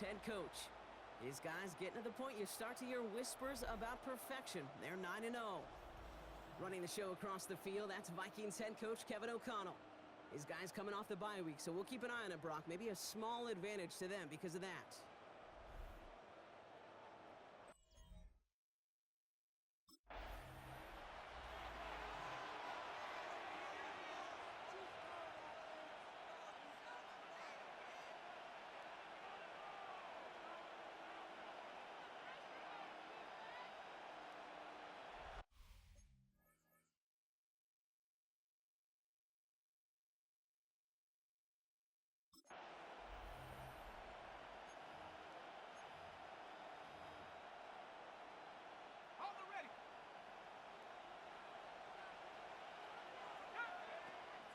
head coach. His guys getting to the point you start to hear whispers about perfection. They're 9-0. Running the show across the field, that's Vikings head coach Kevin O'Connell. His guys coming off the bye week, so we'll keep an eye on it, Brock. Maybe a small advantage to them because of that.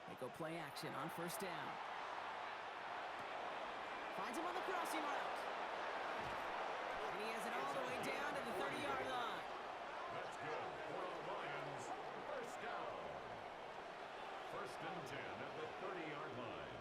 They go play action on first down. Finds him on the crossing route. And he has it all the way down to the 30-yard line. That's good for the Lions. First down. First and 10 at the 30-yard line.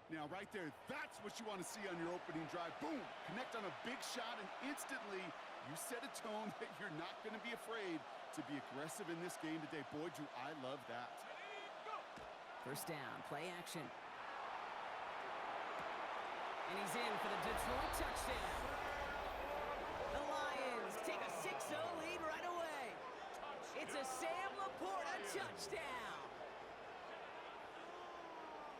Now, right there, that's what you want to see on your opening drive. Boom! Connect on a big shot, and instantly you set a tone that you're not going to be afraid to be aggressive in this game today. Boy, do I love that. First down, play action. And he's in for the Detroit touchdown. The Lions take a 6-0 lead right away. It's a Sam Laporta touchdown.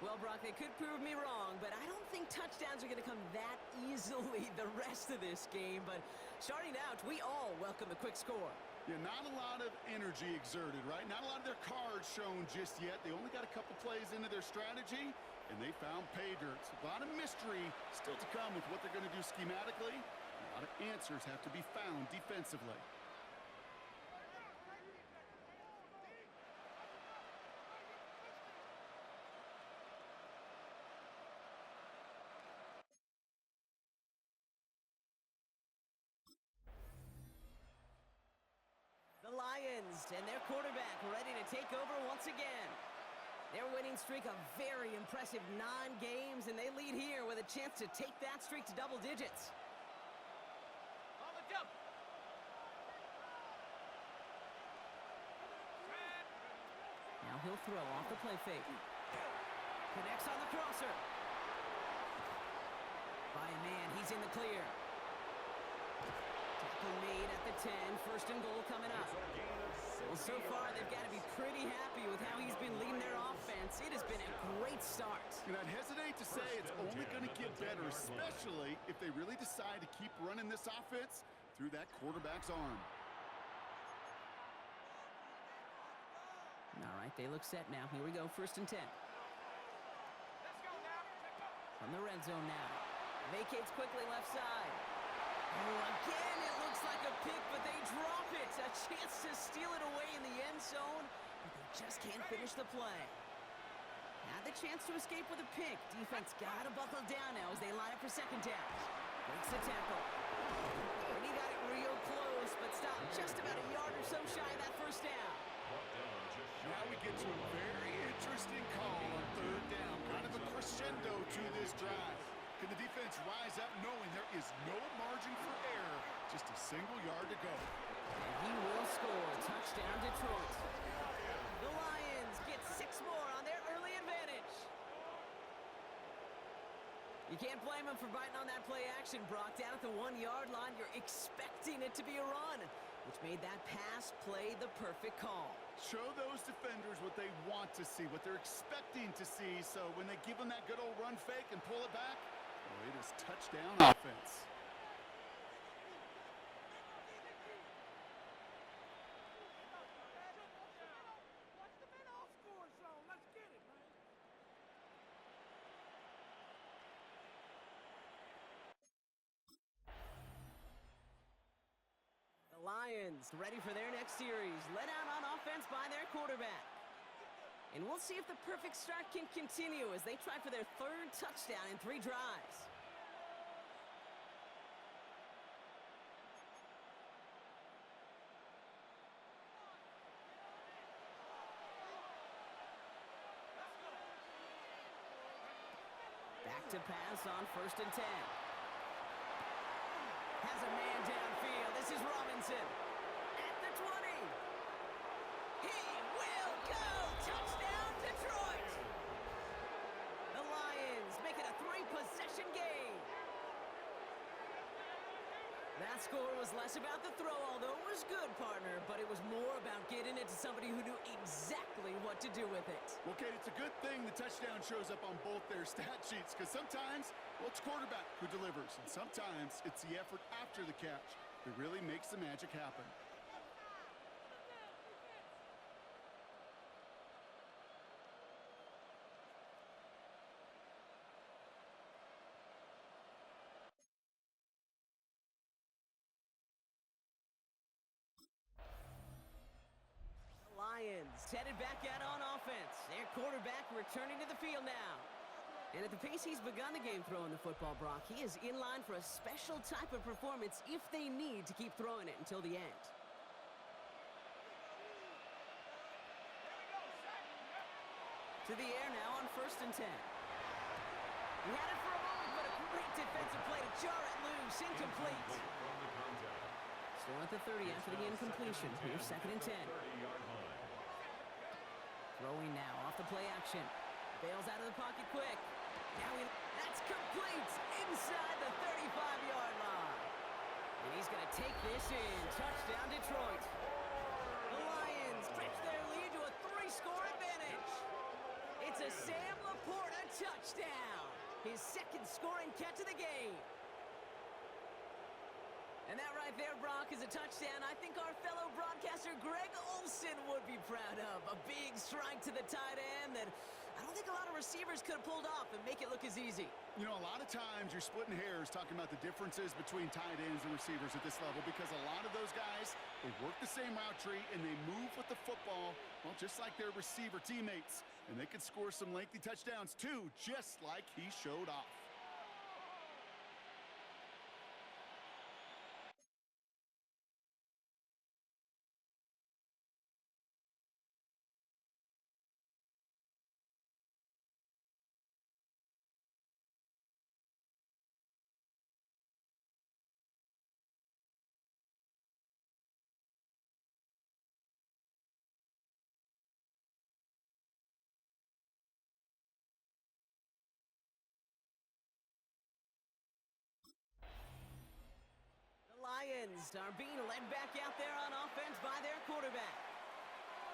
Well, Brock, they could prove me wrong, but I don't think touchdowns are going to come that easily the rest of this game. But starting out, we all welcome a quick score. Yeah, not a lot of energy exerted, right? Not a lot of their cards shown just yet. They only got a couple plays into their strategy, and they found pay dirt. A lot of mystery still to come with what they're going to do schematically. A lot of answers have to be found defensively. The Lions and their quarterback ready to take over once again. Their winning streak a very impressive 9 games, and they lead here with a chance to take that streak to double digits. On the jump. Now he'll throw off the play fake. Connects on the crosser. By a man, he's in the clear. Tackle made at the 10, first and goal coming up. Well, so far, they've got to be pretty happy with how he's been leading their offense. It has been a great start. And I'd hesitate to say it's only going to get better, especially if they really decide to keep running this offense through that quarterback's arm. All right, they look set now. Here we go, first and 10. Let's go now. From the red zone now. Vacates quickly left side. Oh, again, it looks like a pick, but they drop it. A chance to steal it away in the end zone, but they just can't finish the play. Had the chance to escape with a pick. Defense got to buckle down now as they line up for second down. Breaks the tackle. And he got it real close, but stopped just about a yard or so shy of that first down. Now we get to a very interesting call on third down. Kind of a crescendo to this drive. Can the defense rise up knowing there is no margin for error? Just a single yard to go. And he will score. Touchdown, Detroit. The Lions get 6 more on their early advantage. You can't blame them for biting on that play action, Brock. Down at the 1-yard line, you're expecting it to be a run, which made that pass play the perfect call. Show those defenders what they want to see, what they're expecting to see, so when they give them that good old run fake and pull it back, oh, it is touchdown offense. Lions ready for their next series, led out on offense by their quarterback. And we'll see if the perfect start can continue as they try for their 3rd touchdown in 3 drives. To pass on 1st and 10. Has a man downfield. This is Robinson. At the 20. He will go. Touchdown, Detroit. The Lions make it a 3-possession game. That score was less about the throw, although it was good, partner, but it was more about getting it to somebody who knew exactly what to do with it. Well, Kate, it's a good thing the touchdown shows up on both their stat sheets, because sometimes, well, it's quarterback who delivers, and sometimes it's the effort after the catch that really makes the magic happen. Lions headed back out on offense. Their quarterback returning to the field now. And at the pace he's begun the game throwing the football, Brock, he is in line for a special type of performance if they need to keep throwing it until the end. To the air now on 1st and 10. He had it for a moment, but a great defensive play to jar it loose. Incomplete. Still at the 30 after the incompletion. Here's 2nd and 10. Throwing now off the play action. Bails out of the pocket quick. That's complete inside the 35-yard line. And he's going to take this in. Touchdown, Detroit. The Lions stretch their lead to a 3-score advantage. It's a Sam Laporta touchdown. His 2nd scoring catch of the game. And that right there, Brock, is a touchdown I think our fellow broadcaster Greg Olsen would be proud of. A big strike to the tight end that I don't think a lot of receivers could have pulled off and make it look as easy. You know, a lot of times you're splitting hairs talking about the differences between tight ends and receivers at this level, because a lot of those guys, they work the same route tree and they move with the football, well, just like their receiver teammates. And they can score some lengthy touchdowns too, just like he showed off. Lions are being led back out there on offense by their quarterback.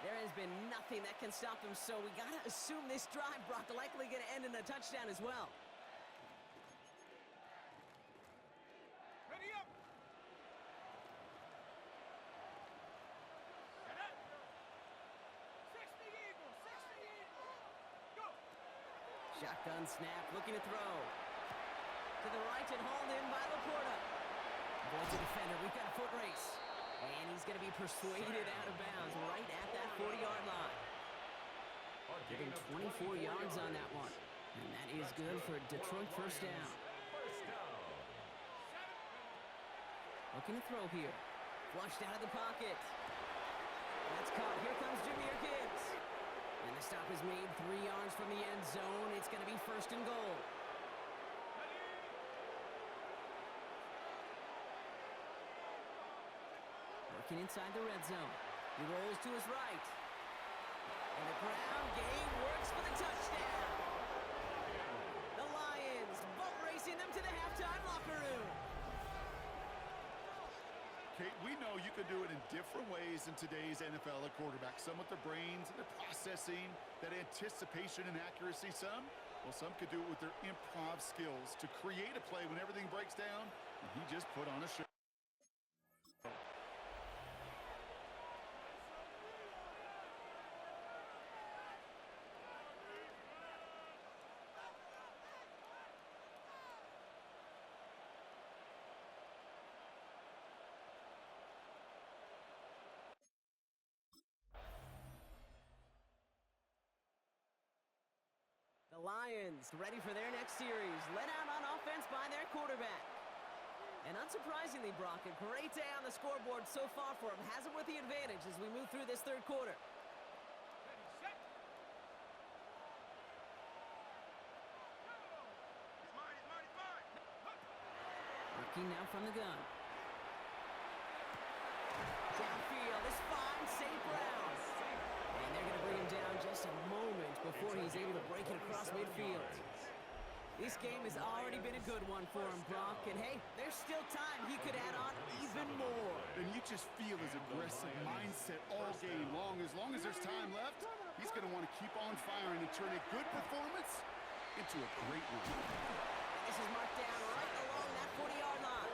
There has been nothing that can stop them, so we got to assume this drive, Brock, likely going to end in a touchdown as well. Ready up. Get up. 60 Eagles, 60 Eagles. Go. Shotgun snap, looking to throw. To the right and hauled in by Laporta. Avoids the defender. We've got a foot race. And he's going to be persuaded out of bounds right at that 40-yard line. Getting 24 yards on that one. And that is good for Detroit first down. Looking to throw here. Flushed out of the pocket. That's caught. Here comes Jameer Gibbs. And the stop is made 3 yards from the end zone. It's going to be 1st and goal. Working inside the red zone. He rolls to his right. And the ground game works for the touchdown. The Lions boat racing them to the halftime locker room. Kate, we know you can do it in different ways in today's NFL at quarterback. Some with their brains and their processing, that anticipation and accuracy. Some could do it with their improv skills to create a play when everything breaks down. And he just put on a show. The Lions ready for their next series, led out on offense by their quarterback. And unsurprisingly, Brock, a great day on the scoreboard so far for him. Has him with the advantage as we move through this 3rd quarter. Ready, set. Go. Looking now from the gun. Downfield, this fine St. Brown. And they're going to bring him down just a moment before he's able to break it across midfield. This game has already been a good one for him, Brock. And hey, there's still time. He could add on even more. And you just feel his aggressive mindset all game long. As long as there's time left, he's going to want to keep on firing and turn a good performance into a great one. This is marked down right along that 40-yard line.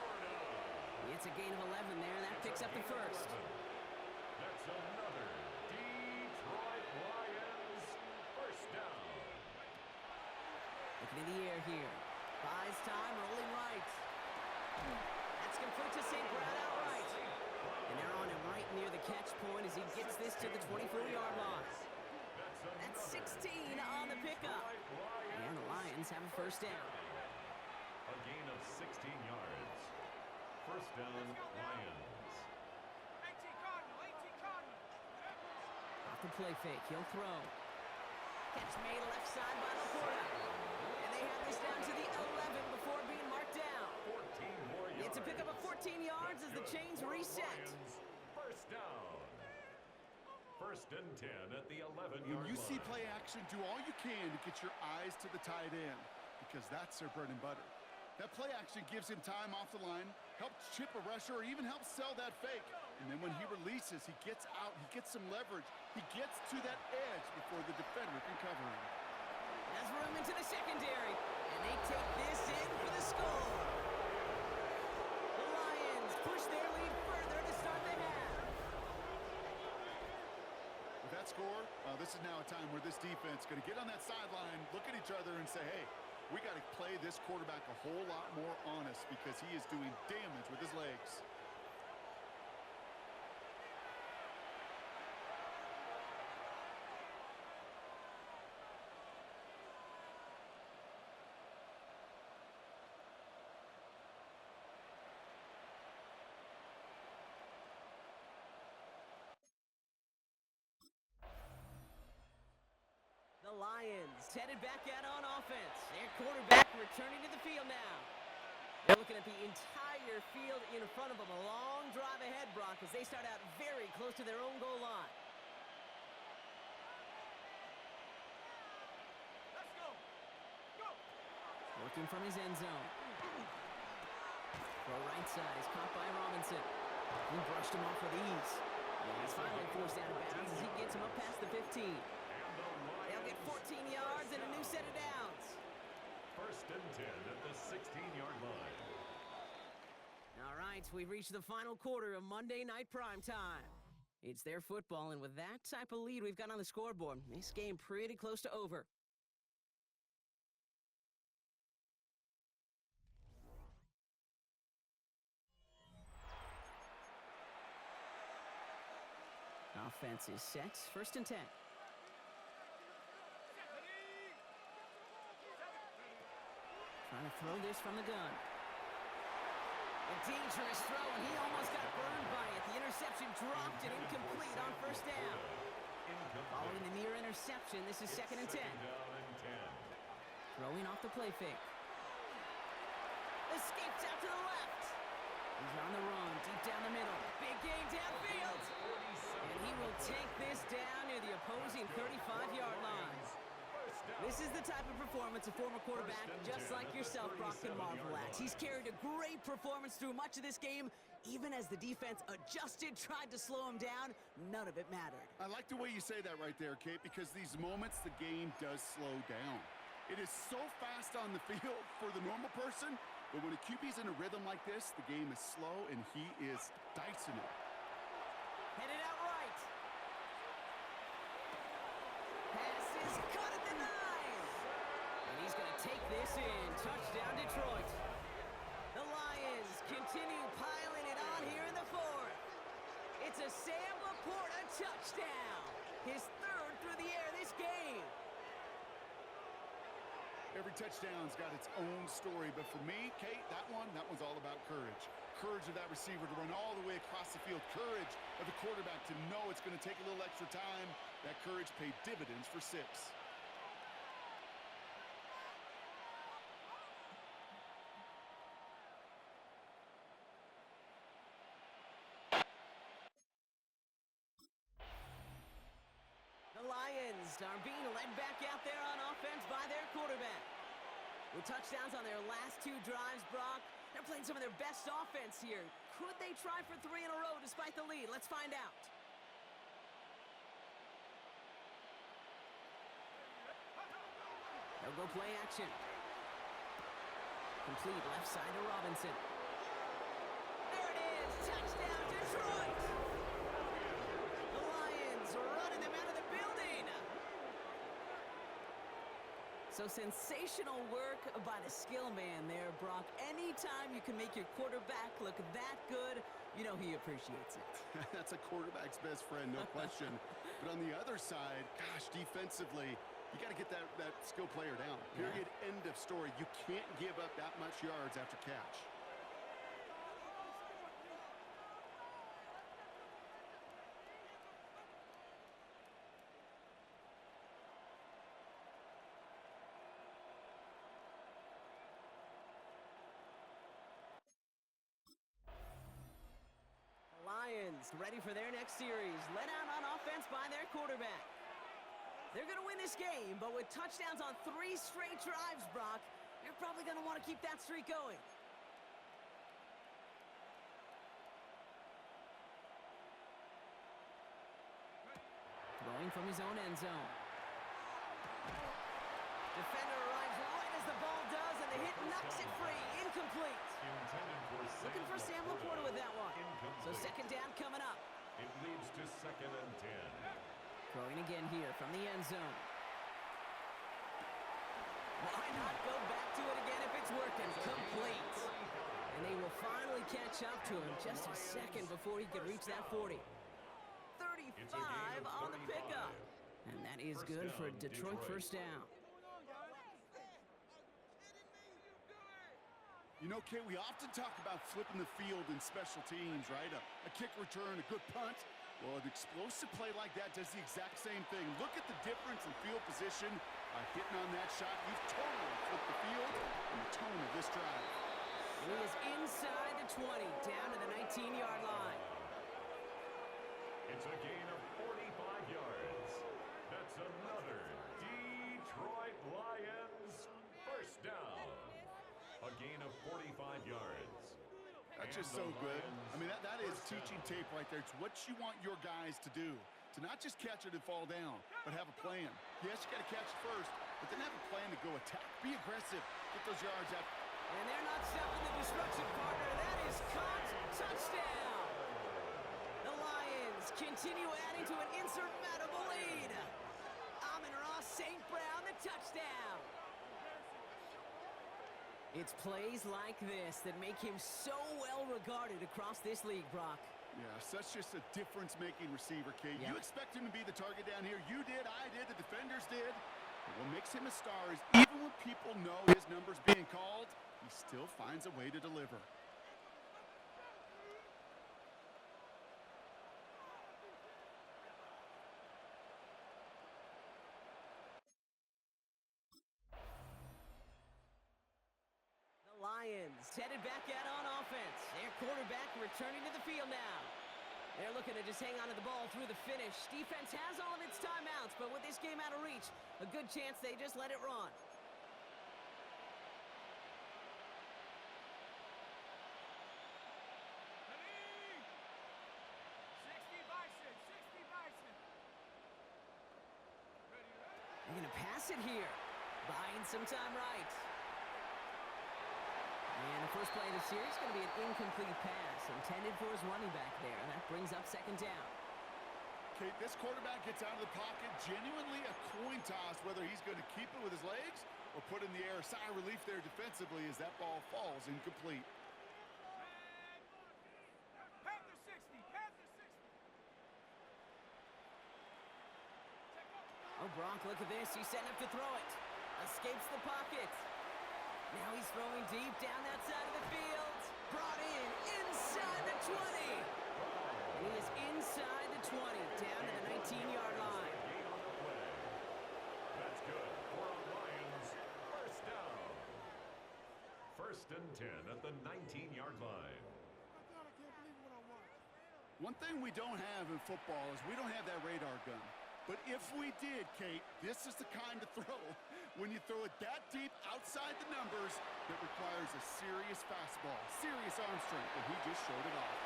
It's a gain of 11 there, and that picks up the first. That's another Detroit Lions first down. Looking in the air here. Buys time, rolling right. That's complete to St. Brown outright. And they're on him right near the catch point as he gets this to the 24-yard line. That's 16 on the pickup. And the Lions have a first down. A gain of 16 yards. First down, Lions. 18 Cardinal, 18 Cardinal. Off the play fake, he'll throw. Catch made left side by Laporta. And they have this down to the 11 before being marked down. 14 more yards. It's a pickup of 14 yards as the chains reset. Lions, first down. First and 10 at the 11-yard line. When you see play action, do all you can to get your eyes to the tight end because that's their bread and butter. That play action gives him time off the line, helps chip a rusher, or even helps sell that fake. And then when he releases, he gets out, he gets some leverage. He gets to that edge before the defender can cover him. Has room into the secondary, and they take this in for the score. The Lions push their lead further to start the half. With that score, this is now a time where this defense is going to get on that sideline, look at each other, and say, hey, we got to play this quarterback a whole lot more honest because he is doing damage with his legs. The Lions headed back out on offense. Their quarterback returning to the field now. They're looking at the entire field in front of them. A long drive ahead, Brock, as they start out very close to their own goal line. Let's go. Go. Working from his end zone. Throw right side is caught by Robinson. He brushed him off with ease. And he's finally forced out of bounds as he gets him up past the 15. They'll get 14 yards and a new set of downs. First and 10 at the 16-yard line. All right, we've reached the final quarter of Monday Night Primetime. It's their football, and with that type of lead we've got on the scoreboard, this game pretty close to over. Offense is set. First and 10. Trying to throw this from the gun. A dangerous throw, and he almost got burned by it. The interception dropped and incomplete on first down. Following the near interception, this is second and 10. Throwing off the play fake. Escapes out to the left. He's on the run, deep down the middle. Big gain downfield. And he will take this down near the opposing 35-yard line. This is the type of performance a former quarterback just like yourself, Brock, can marvel at. He's carried a great performance through much of this game. Even as the defense adjusted, tried to slow him down, none of it mattered. I like the way you say that right there, Kate, because these moments the game does slow down. It is so fast on the field for the normal person, but when a QB's in a rhythm like this, the game is slow and he is dicing it. Headed out right. Pass is cut at the 9. And he's going to take this in. Touchdown, Detroit. The Lions continue piling it on here in the fourth. It's a Sam Laporta touchdown. His third through the air this game. Every touchdown's got its own story, but for me, Kate, that one's all about courage. Courage of that receiver to run all the way across the field. Courage of the quarterback to know it's going to take a little extra time. That courage paid dividends for 6. are being led back out there on offense by their quarterback. With touchdowns on their last 2 drives, Brock, they're playing some of their best offense here. Could they try for 3 in a row despite the lead? Let's find out. They'll go play action. Complete left side to Robinson. There it is! Touchdown, Detroit! The Lions running them out of the building! So sensational work by the skill man there, Brock. Anytime you can make your quarterback look that good, you know he appreciates it. That's a quarterback's best friend, no question. But on the other side, gosh, defensively, you got to get that skill player down. Period. Yeah. End of story. You can't give up that much yards after catch. Lions ready for their next series. Led out on offense by their quarterback. They're going to win this game, but with touchdowns on 3 straight drives, Brock, they're probably going to want to keep that streak going. Throwing from his own end zone. Defender arrives right as the ball does, and the hit knocks it free. Incomplete. Looking for Sam Laporta with that one. So second down coming up. It leads to 2nd and 10. Throwing again here from the end zone. Why not go back to it again if it's working? Complete. And they will finally catch up to him just a second before he can reach that 40. 35 on the pickup. And that is good for a Detroit first down. You know, Kate, we often talk about flipping the field in special teams, right? A kick return, a good punt. Well, an explosive play like that does the exact same thing. Look at the difference in field position. Hitting on that shot, you've totally flipped the field and the tone of this drive. He is inside the 20, down to the 19-yard line. It's a gain of 45 yards. That's another Detroit Lions first down. A gain of 45 yards. That's just so good. I mean, that is teaching tape right there. It's what you want your guys to do. To not just catch it and fall down, but have a plan. Yes, you got to catch it first, but then have a plan to go attack. Be aggressive. Get those yards out. And they're not stopping the destruction, partner. That is caught. Touchdown. The Lions continue adding to an insurmountable lead. Amon-Ra St. Brown, the touchdown. It's plays like this that make him so well regarded across this league, Brock. Yeah, such just a difference-making receiver, Kate. Yep. You expect him to be the target down here. You did, I did, the defenders did. But what makes him a star is even when people know his number's being called, he still finds a way to deliver. Lions headed back out on offense. Their quarterback returning to the field now. They're looking to just hang on to the ball through the finish. Defense has all of its timeouts, but with this game out of reach, a good chance they just let it run. They're going to pass it here. Buying some time right. And the first play of the series is going to be an incomplete pass intended for his running back there. And that brings up second down. Kate, this quarterback gets out of the pocket. Genuinely a coin toss whether he's going to keep it with his legs or put in the air. Sigh of relief there defensively as that ball falls incomplete. Panther 60, Panther 60. Oh, Brock, look at this. He's setting up to throw it. Escapes the pocket. Now he's throwing deep down that side of the field. Brought in inside the 20. And he is inside the 20, down to the 19-yard line. That's good for a Lions first down. First and 10 at the 19-yard line. I can't believe what I watched. One thing we don't have in football is we don't have that radar gun. But if we did, Kate, this is the kind of throw. When you throw it that deep outside the numbers, that requires a serious fastball, serious arm strength, and he just showed it off.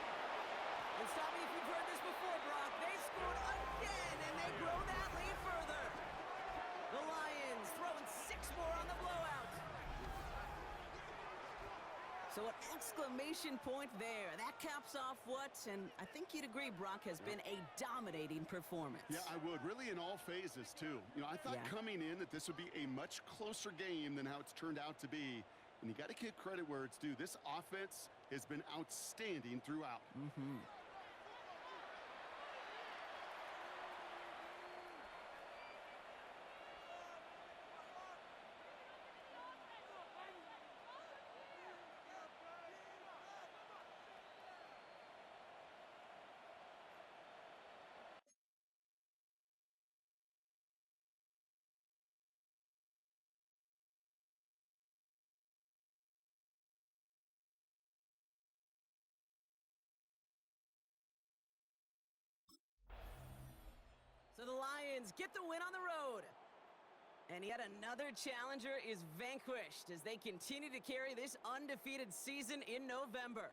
And stop me if you've heard this before, Brock. They scored again, and they grow that lead further. The Lions throwing 6 more on the blowout. So an exclamation point there. That caps off what, and I think you'd agree, Brock, has been a dominating performance. Yeah, I would. Really in all phases, too. You know, I thought coming in that this would be a much closer game than how it's turned out to be. And you got to give credit where it's due. This offense has been outstanding throughout. So the Lions get the win on the road. And yet another challenger is vanquished as they continue to carry this undefeated season in November.